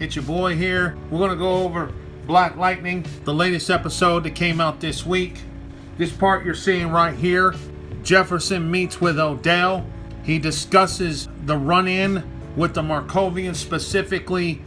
It's your boy here. We're going to go over Black Lightning, the latest episode that came out this week. This part you're seeing right here, Jefferson meets with Odell. He discusses the run-in with the Markovians, specifically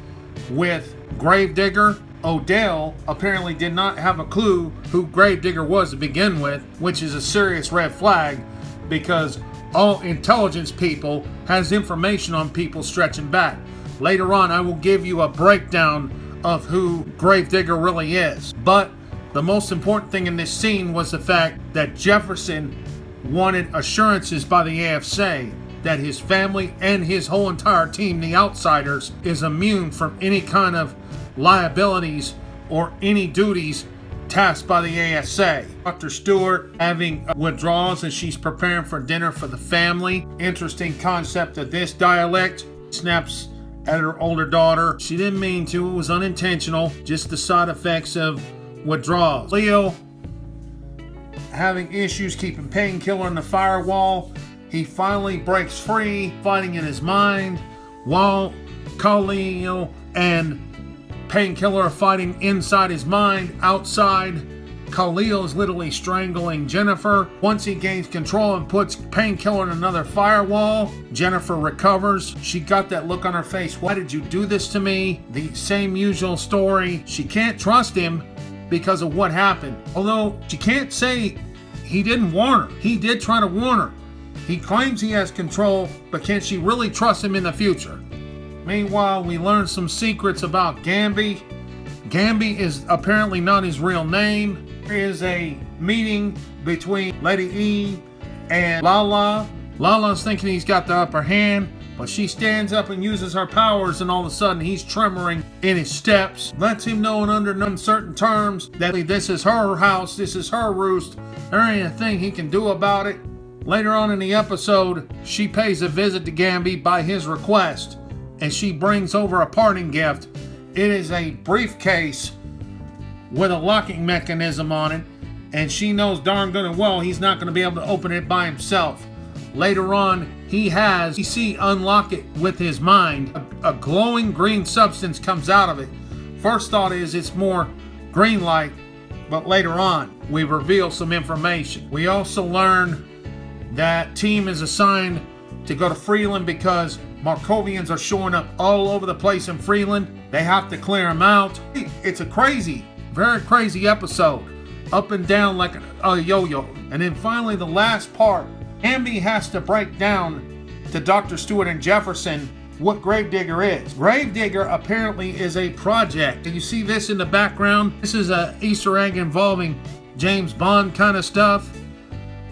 with Gravedigger. Odell apparently did not have a clue who Gravedigger was to begin with, which is a serious red flag because all intelligence people has information on people stretching back. Later on, I will give you a breakdown of who Gravedigger really is. But the most important thing in this scene was the fact that Jefferson wanted assurances by the AFC that his family and his whole entire team, the Outsiders, is immune from any kind of liabilities or any duties tasked by the ASA. Dr. Stewart having withdrawals as she's preparing for dinner for the family. Interesting concept of this dialect. Snaps at her older daughter. She didn't mean to, it was unintentional, just the side effects of withdrawals. Leo having issues keeping Painkiller in the firewall. He finally breaks free, fighting in his mind, while Khalil and Painkiller are fighting inside his mind. Outside, Khalil is literally strangling Jennifer. Once he gains control and puts Painkiller in another firewall, Jennifer recovers. She got that look on her face. Why did you do this to me? The same usual story. She can't trust him because of what happened. Although she can't say he didn't warn her. He did try to warn her. He claims he has control, but can she really trust him in the future? Meanwhile, we learn some secrets about Gamby. Gamby is apparently not his real name. There is a meeting between Lady E and Lala. Lala's thinking he's got the upper hand, but she stands up and uses her powers, and all of a sudden he's tremoring in his steps. Lets him know in under uncertain terms that this is her house, this is her roost. There ain't a thing he can do about it. Later on in the episode, she pays a visit to Gamby by his request, and she brings over a parting gift. It is a briefcase with a locking mechanism on it, and she knows darn good and well he's not going to be able to open it by himself. Later on, he unlock it with his mind. A glowing green substance comes out of it. First thought is it's more green light, but later on, we reveal some information. We also learn that team is assigned to go to Freeland because Markovians are showing up all over the place in Freeland. They have to clear them out. It's a crazy, very crazy episode. Up and down like a yo-yo. And then finally the last part. Gamby has to break down to Dr. Stewart and Jefferson what Gravedigger is. Gravedigger apparently is a project. And you see this in the background? This is an Easter egg involving James Bond kind of stuff.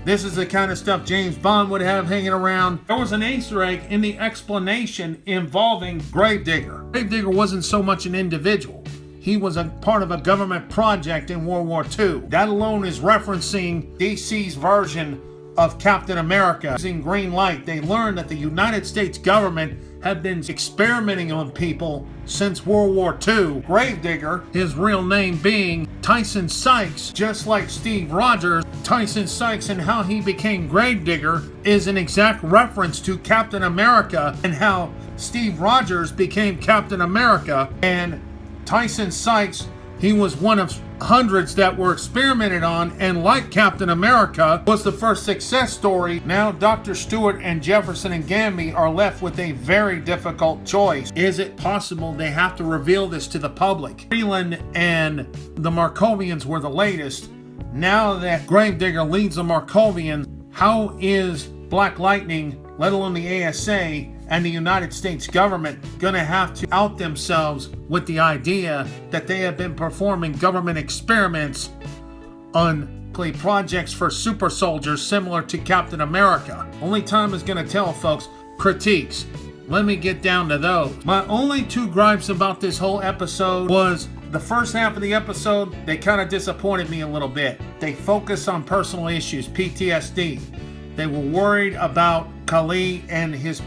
This is the kind of stuff James Bond would have hanging around. There was an Easter egg in the explanation involving Gravedigger. Gravedigger wasn't so much an individual. He was a part of a government project in World War II. That alone is referencing DC's version of Captain America. Using green light, they learned that the United States government had been experimenting on people since World War II. Gravedigger, his real name being Tyson Sykes, just like Steve Rogers. Tyson Sykes and how he became Gravedigger is an exact reference to Captain America and how Steve Rogers became Captain America. And Tyson Sykes, he was one of hundreds that were experimented on, and like Captain America, was the first success story. Now Dr. Stewart and Jefferson and Gamby are left with a very difficult choice. Is it possible they have to reveal this to the public? Freeland and the Markovians were the latest. Now that Gravedigger leads the Markovians, how is Black Lightning, let alone the ASA, and the United States government going to have to out themselves with the idea that they have been performing government experiments on projects for super soldiers similar to Captain America? Only time is going to tell, folks. Critiques. Let me get down to those. My only two gripes about this whole episode was the first half of the episode, they kind of disappointed me a little bit. They focused on personal issues, PTSD. They were worried about Khalil and his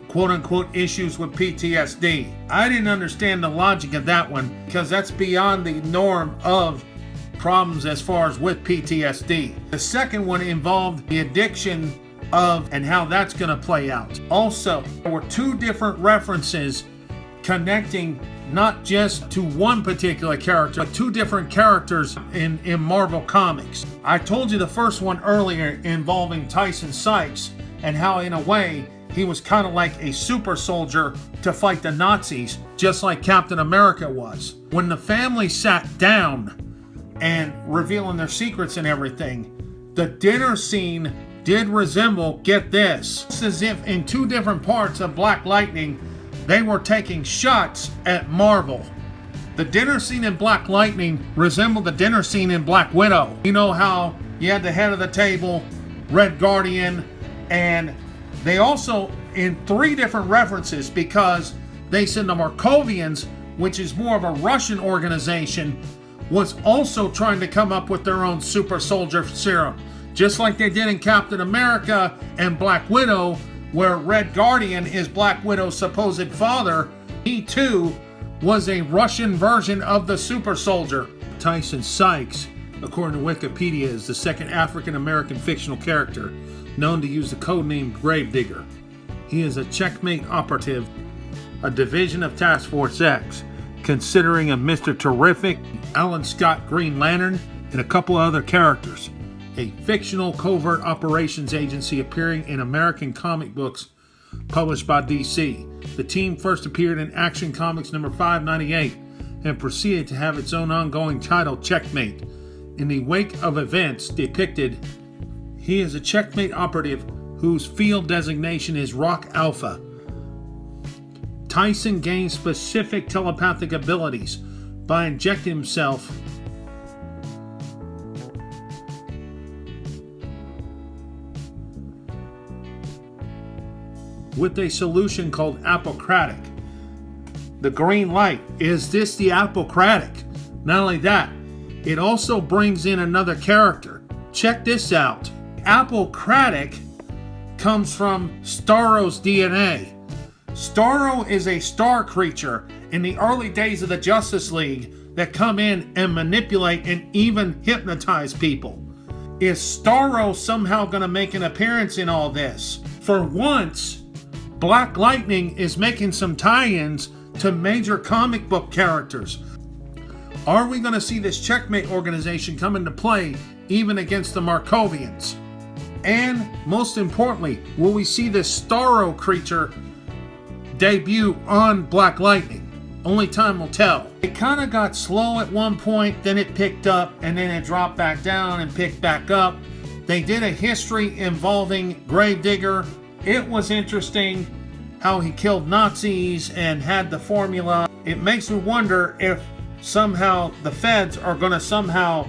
quote-unquote issues with PTSD. I didn't understand the logic of that one because that's beyond the norm of problems as far as with PTSD. The second one involved the addiction of and how that's going to play out. Also, there were two different references connecting not just to one particular character, but two different characters in Marvel Comics. I told you the first one earlier involving Tyson Sykes and how, in a way, he was kind of like a super soldier to fight the Nazis, just like Captain America was. When the family sat down and revealing their secrets and everything, the dinner scene did resemble, get this, it's as if in two different parts of Black Lightning, they were taking shots at Marvel. The dinner scene in Black Lightning resembled the dinner scene in Black Widow. You know how you had the head of the table, Red Guardian, and they also, in three different references, because they said the Markovians, which is more of a Russian organization, was also trying to come up with their own super soldier serum. Just like they did in Captain America and Black Widow, where Red Guardian is Black Widow's supposed father, he too was a Russian version of the super soldier. Tyson Sykes, according to Wikipedia, is the second African-American fictional character known to use the codename Gravedigger. He is a checkmate operative, a division of Task Force X, considering a Mr. Terrific, Alan Scott Green Lantern, and a couple of other characters. A fictional covert operations agency appearing in American comic books published by DC. The team first appeared in Action Comics number 598 and proceeded to have its own ongoing title, Checkmate. In the wake of events depicted, he is a checkmate operative whose field designation is Rock Alpha. Tyson gains specific telepathic abilities by injecting himself with a solution called Apocratic. The green light. Is this the Apocratic? Not only that, it also brings in another character. Check this out. Apocratic comes from Starro's DNA. Starro is a star creature in the early days of the Justice League that come in and manipulate and even hypnotize people. Is Starro somehow going to make an appearance in all this? For once, Black Lightning is making some tie-ins to major comic book characters. Are we going to see this checkmate organization come into play even against the Markovians? And most importantly, will we see this Starro creature debut on Black Lightning? Only time will tell. It kind of got slow at one point, then it picked up, and then it dropped back down and picked back up. They did a history involving Gravedigger. It was interesting how he killed Nazis and had the formula. It makes me wonder if somehow the feds are going to somehow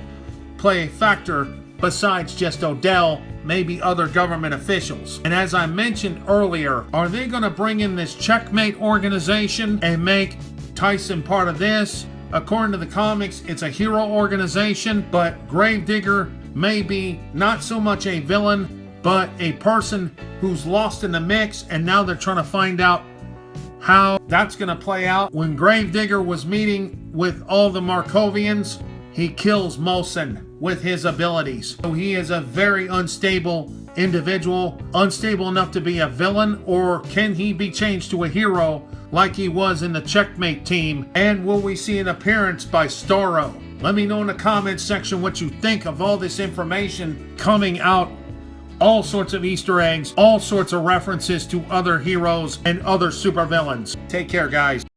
play a factor besides just Odell, maybe other government officials. And as I mentioned earlier, are they going to bring in this checkmate organization and make Tyson part of this? According to the comics, it's a hero organization, but Gravedigger may be not so much a villain, but a person who's lost in the mix, and now they're trying to find out how that's going to play out. When Gravedigger was meeting with all the Markovians, he kills Molson with his abilities. So he is a very unstable individual, unstable enough to be a villain, or can he be changed to a hero like he was in the Checkmate team? And will we see an appearance by Starro? Let me know in the comments section what you think of all this information coming out. All sorts of Easter eggs, all sorts of references to other heroes and other supervillains. Take care, guys.